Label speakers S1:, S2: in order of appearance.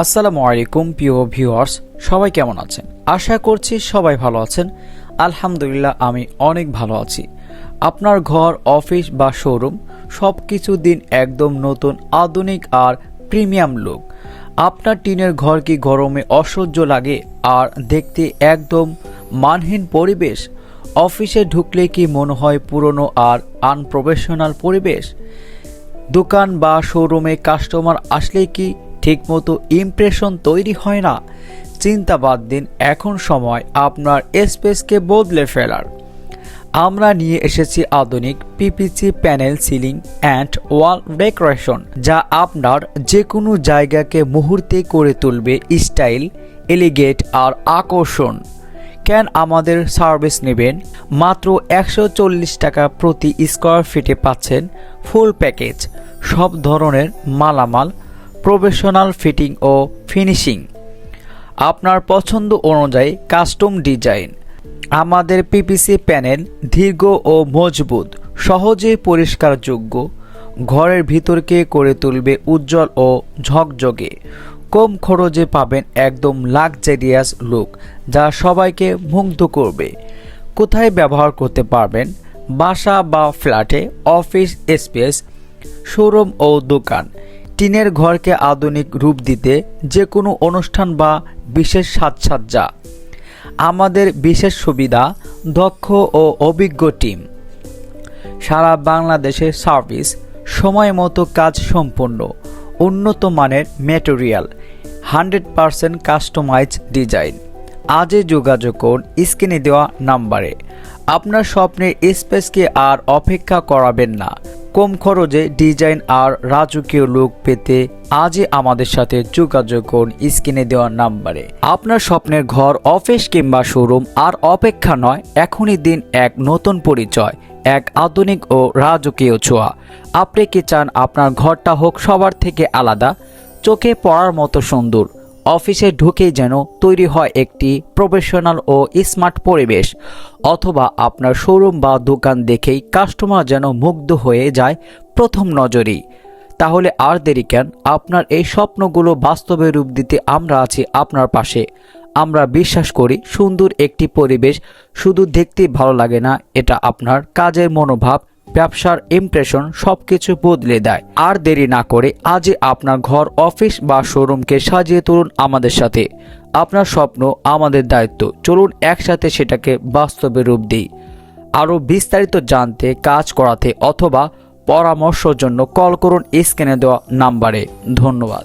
S1: আসসালামু আলাইকুম প্রিয় ভিউয়ার্স, সবাই কেমন আছেন? আশা করছি সবাই ভালো আছেন। আলহামদুলিল্লাহ আমি অনেক ভালো আছি। আপনার ঘর, অফিস বা শোরুম সব কিছু দিন একদম নতুন, আধুনিক আর প্রিমিয়াম লুক। আপনার টিনের ঘর কি গরমে অসহ্য লাগে আর দেখতে একদম মানহীন পরিবেশ? অফিসে ঢুকলে কি মনে হয় পুরনো আর আনপ্রফেশনাল পরিবেশ? দোকান বা শোরুমে কাস্টমার আসলে কি ঠিকমতো ইমপ্রেশন তৈরি হয় না? চিন্তা বাদ দিন, এখন সময় আপনার স্পেসকে বদলে ফেলার। আমরা নিয়ে এসেছি আধুনিক PPC panel ceiling and wall decoration, যা আপনার যে কোনো জায়গাকে মুহূর্তে করে তুলবে স্টাইল, এলিগেট আর আকর্ষণ। কেন আমাদের সার্ভিস নেবেন? মাত্র 140 টাকা প্রতি স্কোয়ার ফিটে পাচ্ছেন ফুল প্যাকেজ, সব ধরনের মালামাল, প্রফেশনাল ফিটিং ও ফিনিশিং, আপনার পছন্দ অনুযায়ী কাস্টম ডিজাইন। আমাদের পিপিসি প্যানেল দীর্ঘ ও মজবুত, সহজে পরিষ্কারযোগ্য, ঘরের ভিতরকে করে তুলবে উজ্জ্বল ও ঝকঝকে। কম খরচে পাবেন একদম লাক্সারিয়াস লুক, যা সবাইকে মুগ্ধ করবে। কোথায় ব্যবহার করতে পারবেন? বাসা বা ফ্ল্যাটে, অফিস স্পেস, শোরুম ও দোকান। টিনের ঘরকে আধুনিক রূপ দিতে যে কোনো অনুষ্ঠান বা বিশেষ সাজসজ্জা। আমাদের বিশেষ সুবিধা, দক্ষ ও অভিজ্ঞ টিম, সারা বাংলাদেশে সার্ভিস, সময় মতো কাজ সম্পন্ন, উন্নত মানের ম্যাটেরিয়াল, 100% কাস্টমাইজ ডিজাইন। আজই যোগাযোগ করুন স্ক্রিনে দেওয়া নাম্বারে। আপনার স্বপ্নের স্পেসকে আর অপেক্ষা করাবেন না। কম খরচে ডিজাইন আর রাজকীয় লুক পেতে আজই আমাদের সাথে যোগাযোগ করুন স্ক্রিনে দেওয়া নাম্বারে। আপনার স্বপ্নের ঘর, অফিস কিংবা শোরুম আর অপেক্ষা নয়, এখনই দিন এক নতুন পরিচয়, এক আধুনিক ও রাজকীয় ছোঁয়া। আপনি কি চান আপনার ঘরটা হোক সবার থেকে আলাদা, চোখে পড়ার মতো সুন্দর? অফিসে ঢুকেই যেন তৈরি হয় একটি প্রফেশনাল ও স্মার্ট পরিবেশ, অথবা আপনার শোরুম বা দোকান দেখেই কাস্টমার যেন মুগ্ধ হয়ে যায় প্রথম নজরেই? তাহলে আর দেরি কেন? আপনার এই স্বপ্নগুলো বাস্তবে রূপ দিতে আমরা আছি আপনার পাশে। আমরা বিশ্বাস করি সুন্দর একটি পরিবেশ শুধু দেখতেই ভালো লাগে না, এটা আপনার কাজের মনোভাব, ব্যবসার ইমপ্রেশন সবকিছু বদলে দেয়। আর দেরি না করে আজই আপনার ঘর, অফিস বা শোরুমকে সাজিয়ে তুলুন আমাদের সাথে। আপনার স্বপ্ন আমাদের দায়িত্ব, চলুন একসাথে সেটাকে বাস্তবে রূপ দিই। আরও বিস্তারিত জানতে, কাজ করাতে অথবা পরামর্শের জন্য কল করুন স্ক্রিনে দেওয়া নাম্বারে। ধন্যবাদ।